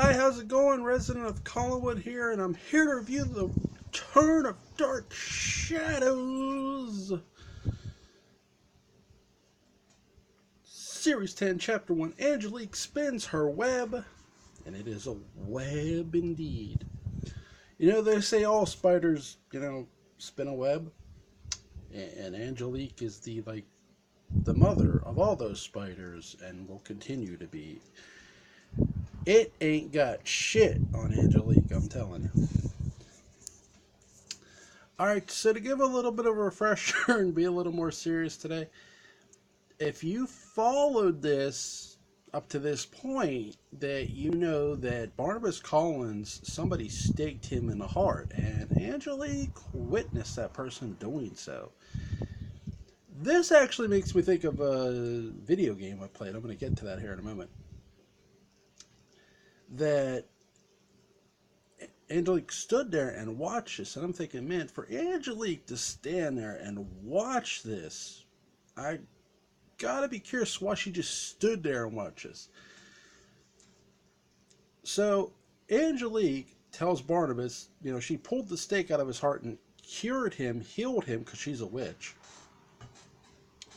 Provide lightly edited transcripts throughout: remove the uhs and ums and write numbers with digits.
Hi, how's it going? Resident of Collinwood here, and I'm here to review the Return of Dark Shadows. Series 10, Chapter 1. Angelique spins her web, and it is a web indeed. You know, they say all spiders, spin a web, and Angelique is the mother of all those spiders, and will continue to be. It ain't got shit on Angelique, I'm telling you. Alright, so to give a little bit of a refresher and be a little more serious today, if you followed this up to this point, that you know that Barnabas Collins, somebody staked him in the heart, and Angelique witnessed that person doing so. This actually makes me think of a video game I played. I'm going to get to that here in a moment. That Angelique stood there and watched this, and I'm thinking, man, for Angelique to stand there and watch this, I gotta be curious why she just stood there and watched this. So Angelique tells Barnabas, she pulled the stake out of his heart and cured him, healed him, because she's a witch.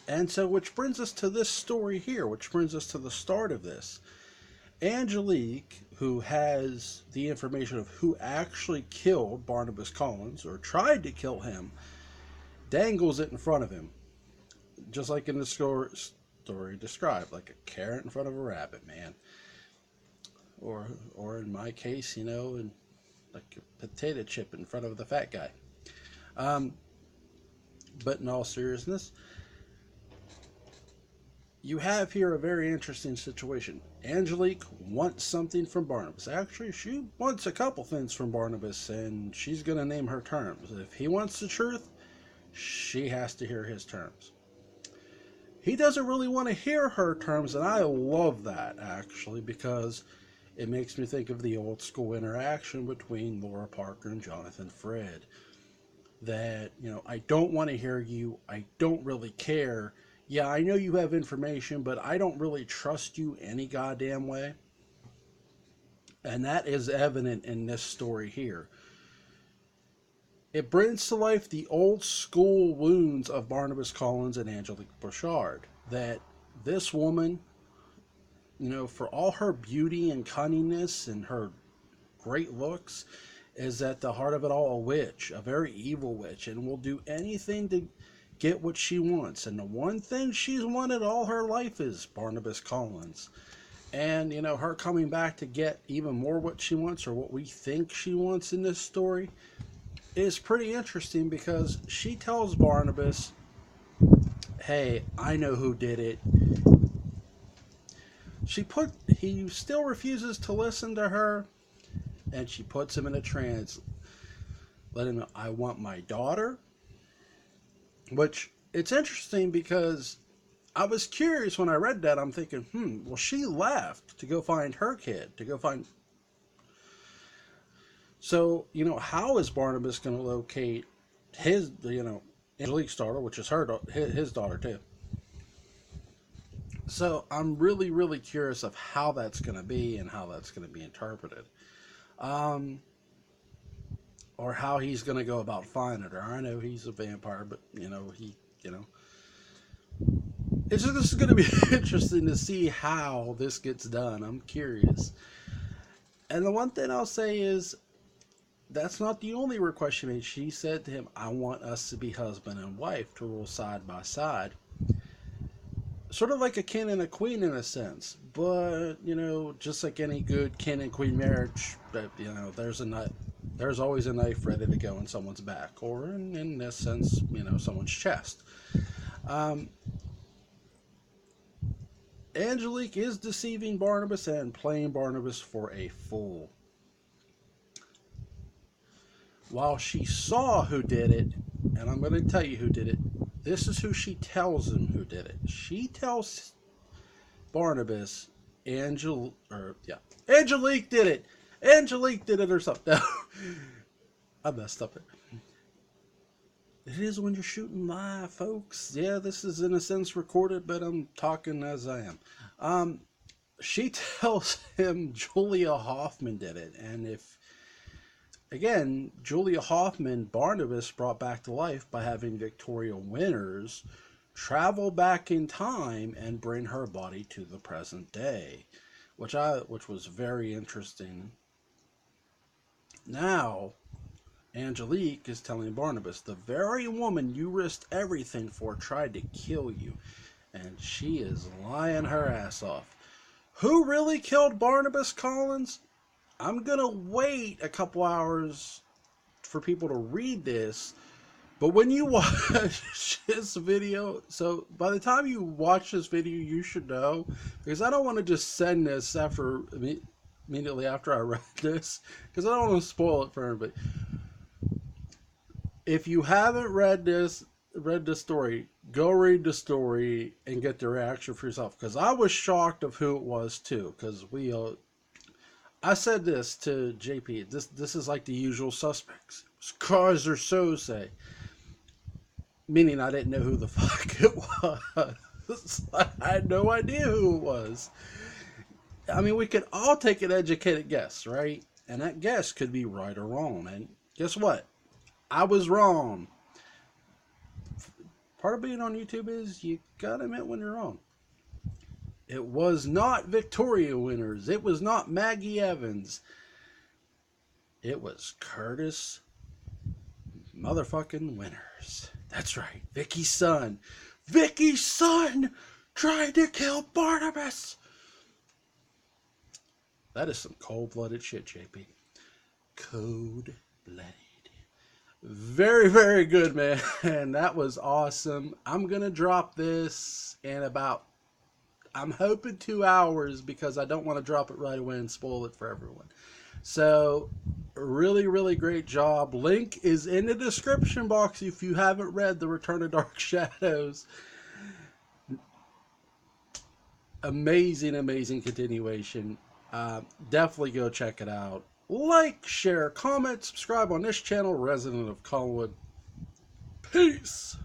And so, which brings us to this story here, which brings us to the start of this. Angelique, who has the information of who actually killed Barnabas Collins, or tried to kill him, dangles it in front of him. Just like in the story described, like a carrot in front of a rabbit, man. Or in my case, like a potato chip in front of the fat guy. But in all seriousness, you have here a very interesting situation. Angelique wants something from Barnabas. Actually, she wants a couple things from Barnabas, and she's going to name her terms. If he wants the truth, she has to hear his terms. He doesn't really want to hear her terms, and I love that, actually, because it makes me think of the old school interaction between Laura Parker and Jonathan Fred. That, I don't want to hear you, I don't really care. Yeah, I know you have information, but I don't really trust you any goddamn way. And that is evident in this story here. It brings to life the old school wounds of Barnabas Collins and Angelique Bouchard. That this woman, for all her beauty and cunningness and her great looks, is at the heart of it all a witch, a very evil witch, and will do anything to get what she wants. And the one thing she's wanted all her life is Barnabas Collins. And, her coming back to get even more what she wants, or what we think she wants in this story, is pretty interesting, because she tells Barnabas, hey, I know who did it. He still refuses to listen to her, and she puts him in a trance. Let him know, I want my daughter. Which, it's interesting because I was curious when I read that. I'm thinking, well, she left to go find her kid, to go find... So, how is Barnabas going to locate his, Angelique's daughter, which is his daughter too. So, I'm really, really curious of how that's going to be and how that's going to be interpreted. Or how he's going to go about finding her. I know he's a vampire, but, it's just going to be interesting to see how this gets done. I'm curious. And the one thing I'll say is, that's not the only request she made. She said to him, I want us to be husband and wife, to rule side by side. Sort of like a king and a queen in a sense. But, just like any good king and queen marriage, there's always a knife ready to go in someone's back. Or, in this sense, someone's chest. Angelique is deceiving Barnabas and playing Barnabas for a fool. While she saw who did it, and I'm going to tell you who did it, this is who she tells him who did it. She tells Barnabas, Angelique did it. Angelique did it or something. I messed up it. It is when you're shooting live, folks. Yeah, this is in a sense recorded, but I'm talking as I am. she tells him Julia Hoffman did it. And if, again, Julia Hoffman, Barnabas brought back to life by having Victoria Winters travel back in time and bring her body to the present day, which was very interesting. Now, Angelique is telling Barnabas, the very woman you risked everything for tried to kill you, and she is lying her ass off. Who really killed Barnabas Collins? I'm gonna wait a couple hours for people to read this, but when you watch this video, so by the time you watch this video, you should know, because I don't want to just send this immediately after I read this, because I don't want to spoil it for everybody. If you haven't read the story, go read the story and get the reaction for yourself, because I was shocked of who it was too, because I said this to JP, this is like the usual suspects. Cause or so say. Meaning I didn't know who the fuck it was. I had no idea who it was. I mean, we could all take an educated guess, right? And that guess could be right or wrong. And guess what? I was wrong. Part of being on YouTube is you gotta admit when you're wrong. It was not Victoria Winters. It was not Maggie Evans. It was Curtis motherfucking Winters. That's right, Vicky's son. Vicky's son tried to kill Barnabas. That is some cold-blooded shit, JP. Cold-blooded. Very, very good, man. And that was awesome. I'm going to drop this in about, I'm hoping 2 hours, because I don't want to drop it right away and spoil it for everyone. So, really, really great job. Link is in the description box if you haven't read The Return of Dark Shadows. Amazing, amazing continuation. Definitely go check it out. Like, share, comment, subscribe on this channel, Resident of Collinwood. Peace!